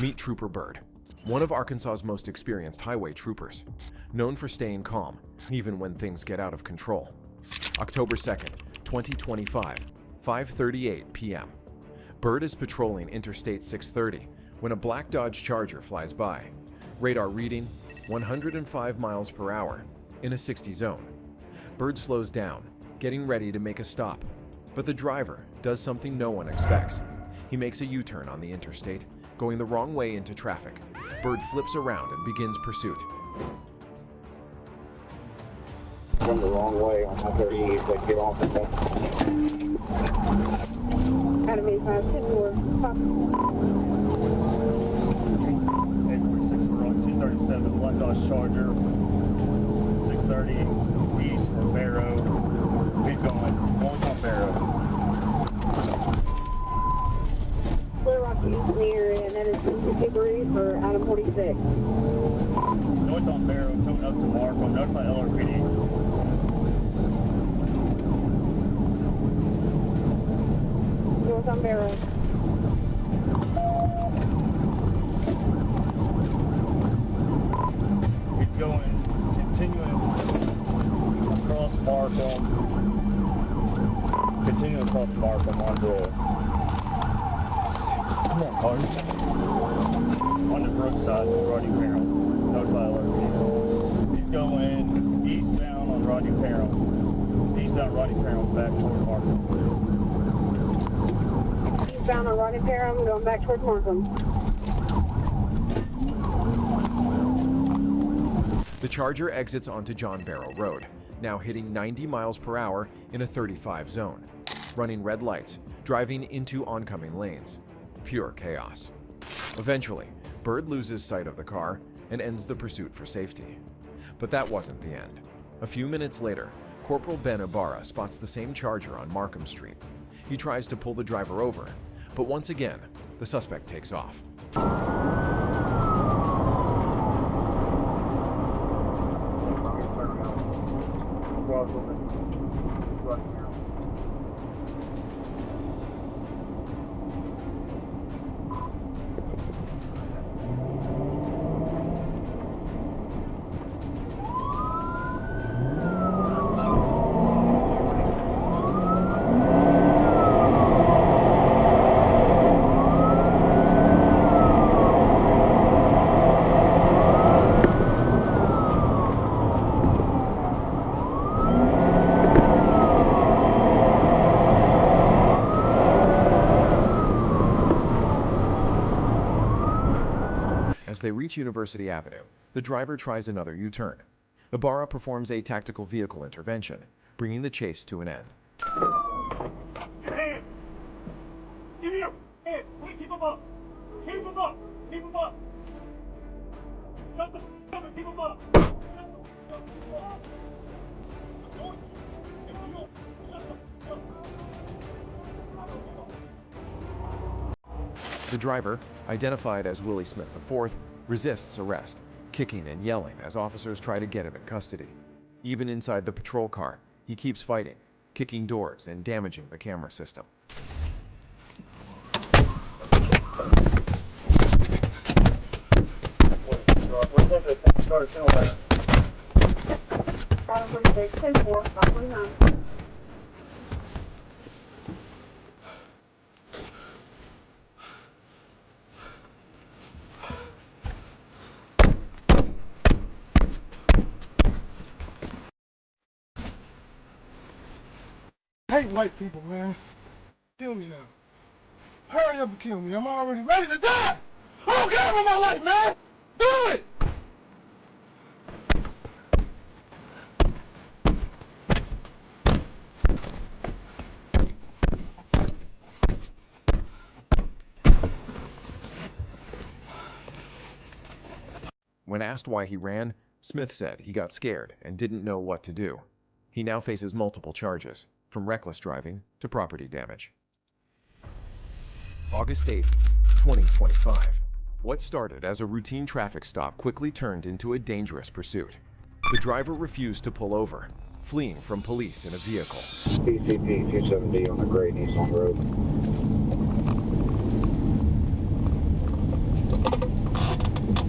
Meet Trooper Byrd, one of Arkansas's most experienced highway troopers, known for staying calm even when things get out of control. October 2nd, 2025, 5:38 p.m. Byrd is patrolling Interstate 630 when a black Dodge Charger flies by. Radar reading 105 miles per hour in a 60 zone. Byrd slows down, getting ready to make a stop, but the driver does something no one expects. He makes a U-turn on the interstate, going the wrong way into traffic. Byrd flips around and begins pursuit. Going the wrong way on I-38, but get off of that. Adam 85, 846, we're on 237, Black Dodge Charger, 630 east for Barrow. He's going north on Barrow. Clear Rocky East in the area, and that is 53 for Adam 46. North on Barrow, coming up to Markham, notify LRPD. North on Barrow. He's going, continuing across Markham, on the, come on, cars. On the Brookside for Rodney Peril, notify LRPD. He's going eastbound on Rodney Peril, back toward Markham. Eastbound on Rodney Perham, going back towards Markham. The Charger exits onto John Barrow Road, now hitting 90 miles per hour in a 35 zone, running red lights, driving into oncoming lanes. Pure chaos. Eventually, Byrd loses sight of the car and ends the pursuit for safety. But that wasn't the end. A few minutes later, Corporal Ben Ibarra spots the same Charger on Markham Street. He tries to pull the driver over, but once again, the suspect takes off. As they reach University Avenue, the driver tries another U-turn. Ibarra performs a tactical vehicle intervention, bringing the chase to an end. Your hand! Give me your hand! Keep him up! Keep him up! Keep him up! Shut the f*** up and keep him up! The driver, identified as Willie Smith IV, resists arrest, kicking and yelling as officers try to get him in custody. Even inside the patrol car, he keeps fighting, kicking doors and damaging the camera system. Adam 46, 10-4, 529. I hate white people, man. Kill me now. Hurry up and kill me. I'm already ready to die. I don't care about my life, man. Do it. When asked why he ran, Smith said he got scared and didn't know what to do. He now faces multiple charges, from reckless driving to property damage. August 8, 2025. What started as a routine traffic stop quickly turned into a dangerous pursuit. The driver refused to pull over, fleeing from police in a vehicle. PCP 270 on the Great Nissan Road.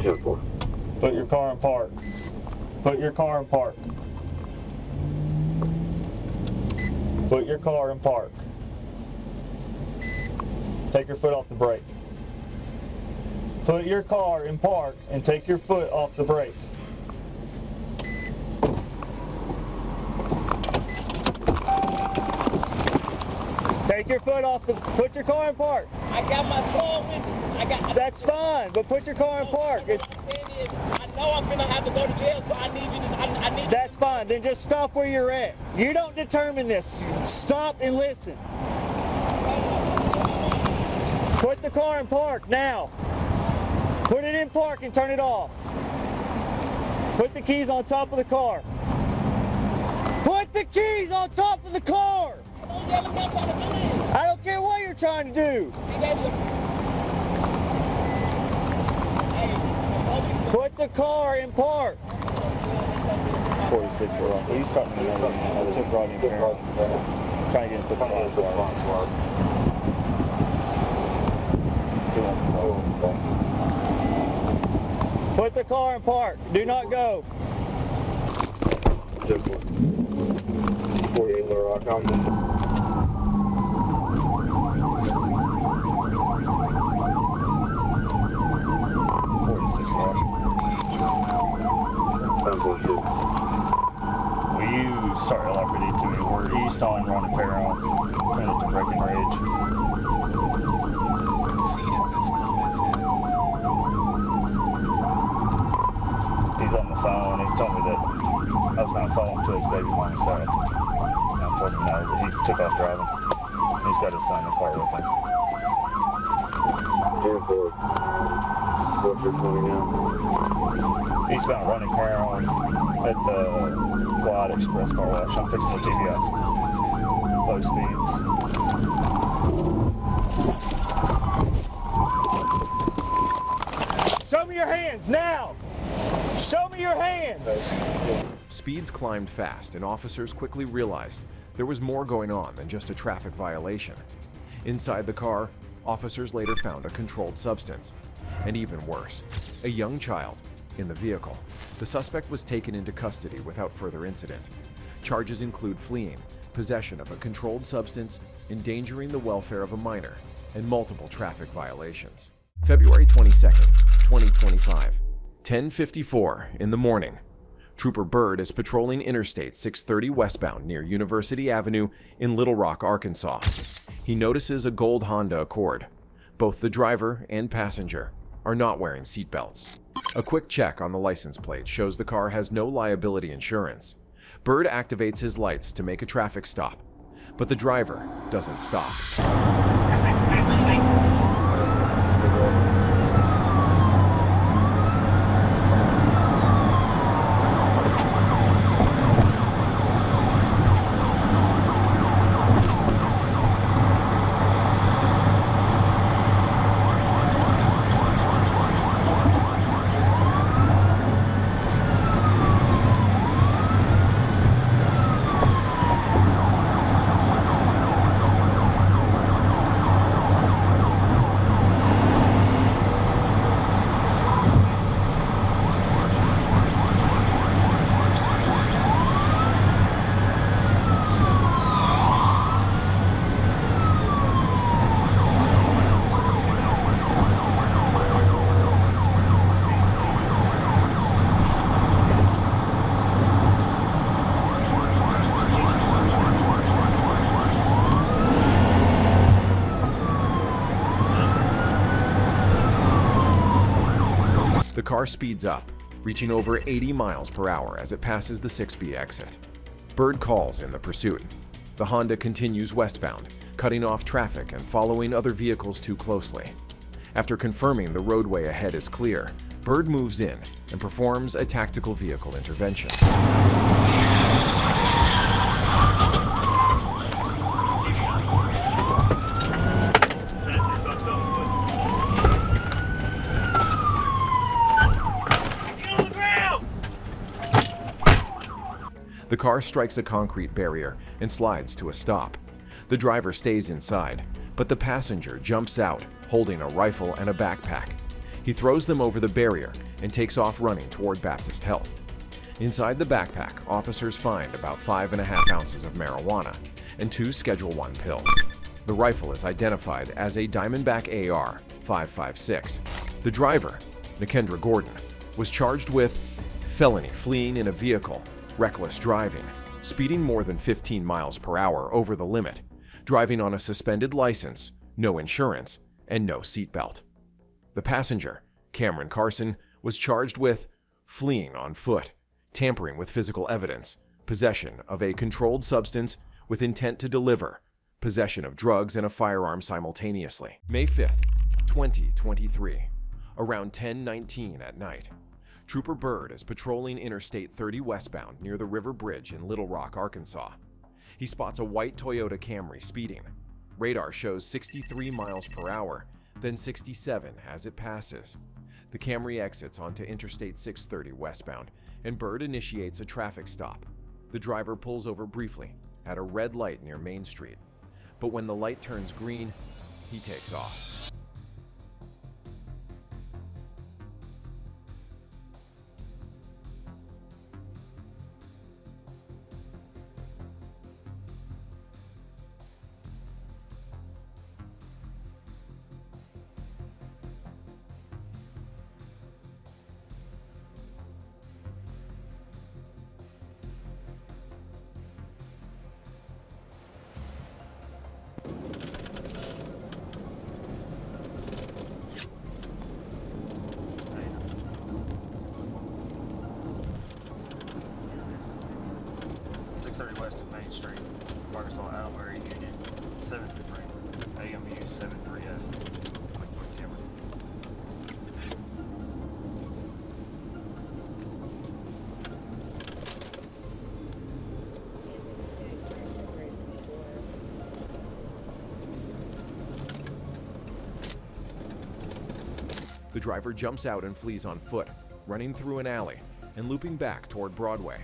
10-4. Put your car in park. Put your car in park. Put your car in park. Take your foot off the brake. Put your car in park and take your foot off the brake. Take your foot off the, put your car in park. I got my phone with me. That's fine, but put your car in park. What I'm saying is, I know I'm gonna have to go to jail, so I need you to, I need That's fine, then just stop where you're at. You don't determine this. Stop and listen. Put the car in park now. Put it in park and turn it off. Put the keys on top of the car. Put the keys on top of the car! Don't yell at me, I'm trying to do this. I don't care what you're trying to do. See, that's your... Hey, Put the car in park. 46 around. Are you starting to know? I took Rodney Parent. Trying to get him put the car in park. Put the car in park. Do not go. 10-4. 48 Little Rock. Will you start LRPD to me? We're east on Ronnie Perron, headed to Breckenridge. He's on the phone. He told me that I was going to follow him to his baby mom's side. And I told him no, but he took off driving. He's got his son in the car with him. 10-4. 4-20 now. Eastbound Ronnie Perron at the Glide Express car wash. I'm fixing the TV out. Low speeds. Show me your hands now! Show me your hands! Speeds climbed fast, and officers quickly realized there was more going on than just a traffic violation. Inside the car, officers later found a controlled substance. And even worse, a young child in the vehicle. The suspect was taken into custody without further incident. Charges include fleeing, possession of a controlled substance, endangering the welfare of a minor, and multiple traffic violations. February 22nd, 2025, 10:54 in the morning. Trooper Byrd is patrolling Interstate 630 westbound near University Avenue in Little Rock, Arkansas. He notices a gold Honda Accord. Both the driver and passenger are not wearing seatbelts. A quick check on the license plate shows the car has no liability insurance. Byrd activates his lights to make a traffic stop, but the driver doesn't stop. The car speeds up, reaching over 80 miles per hour as it passes the 6B exit. Byrd calls in the pursuit. The Honda continues westbound, cutting off traffic and following other vehicles too closely. After confirming the roadway ahead is clear, Byrd moves in and performs a tactical vehicle intervention. The car strikes a concrete barrier and slides to a stop. The driver stays inside, but the passenger jumps out, holding a rifle and a backpack. He throws them over the barrier and takes off running toward Baptist Health. Inside the backpack, officers find about 5.5 ounces of marijuana and 2 Schedule I pills. The rifle is identified as a Diamondback AR 5.56. The driver, Nikendra Gordon, was charged with felony fleeing in a vehicle, reckless driving, speeding more than 15 miles per hour over the limit, driving on a suspended license, no insurance, and no seatbelt. The passenger, Cameron Carson, was charged with fleeing on foot, tampering with physical evidence, possession of a controlled substance with intent to deliver, possession of drugs and a firearm simultaneously. May 5th, 2023, around 10:19 at night. Trooper Byrd is patrolling Interstate 30 westbound near the River Bridge in Little Rock, Arkansas. He spots a white Toyota Camry speeding. Radar shows 63 miles per hour, then 67 as it passes. The Camry exits onto Interstate 630 westbound, and Byrd initiates a traffic stop. The driver pulls over briefly at a red light near Main Street, but when the light turns green, he takes off. West of Main Street, Arkansas Albury Union, 7th AMU 73F. Click on camera. The driver jumps out and flees on foot, running through an alley and looping back toward Broadway.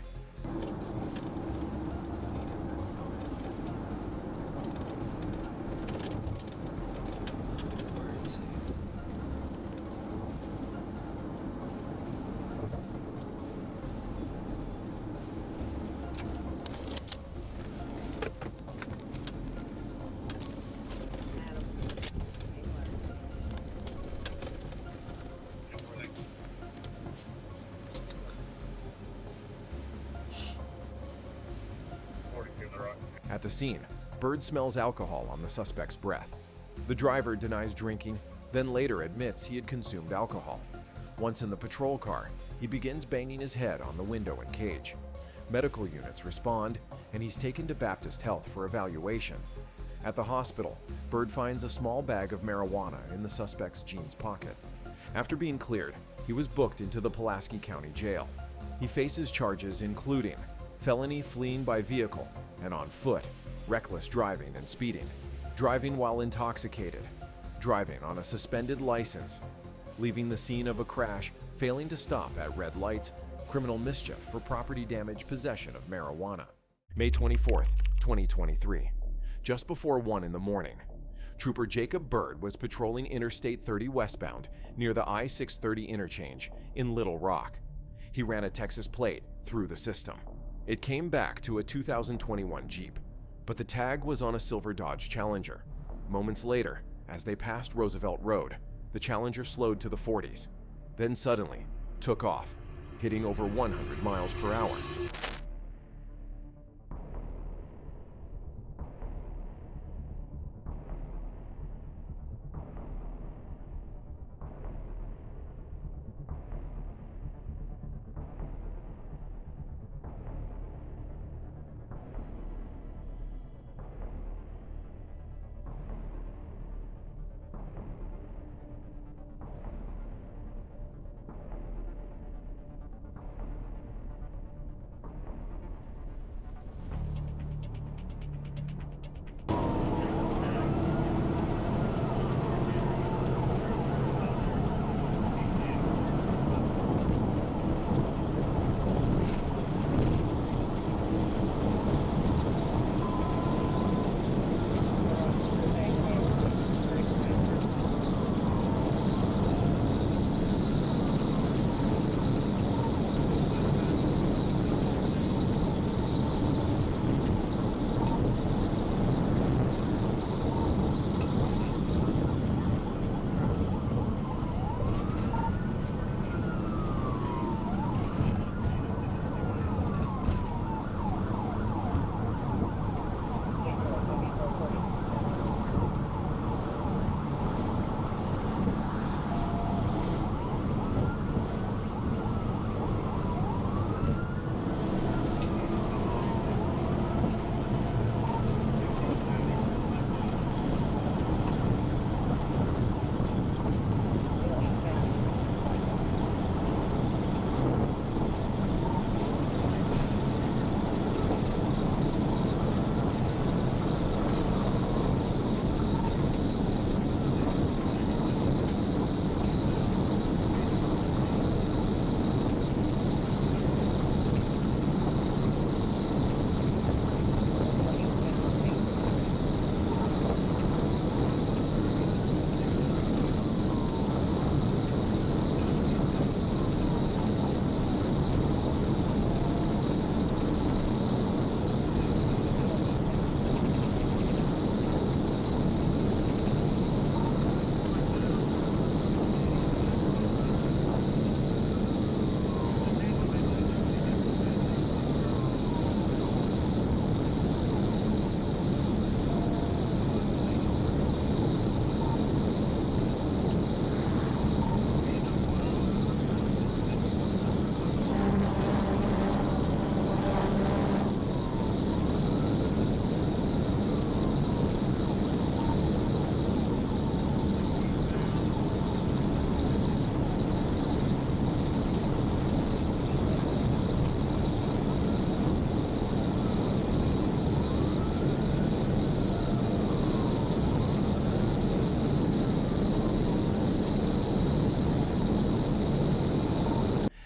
At the scene, Byrd smells alcohol on the suspect's breath. The driver denies drinking, then later admits he had consumed alcohol. Once in the patrol car, he begins banging his head on the window and cage. Medical units respond, and he's taken to Baptist Health for evaluation. At the hospital, Byrd finds a small bag of marijuana in the suspect's jeans pocket. After being cleared, he was booked into the Pulaski County Jail. He faces charges including felony fleeing by vehicle and on foot, reckless driving and speeding, driving while intoxicated, driving on a suspended license, leaving the scene of a crash, failing to stop at red lights, criminal mischief for property damage, possession of marijuana. May 24th, 2023. Just before 1 in the morning, Trooper Jacob Byrd was patrolling Interstate 30 westbound near the I-630 interchange in Little Rock. He ran a Texas plate through the system. It came back to a 2021 Jeep, but the tag was on a silver Dodge Challenger. Moments later, as they passed Roosevelt Road, the Challenger slowed to the 40s, then suddenly took off, hitting over 100 miles per hour.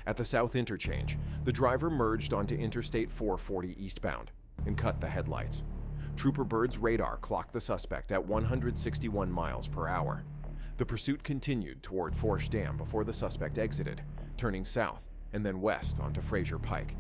At the South Interchange, the driver merged onto Interstate 440 eastbound and cut the headlights. Trooper Byrd's radar clocked the suspect at 161 miles per hour. The pursuit continued toward Forsh Dam before the suspect exited, turning south and then west onto Fraser Pike.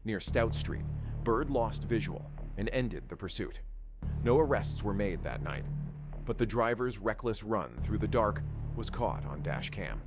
Near Stout Street, Byrd lost visual and ended the pursuit. No arrests were made that night, but the driver's reckless run through the dark was caught on dash cam.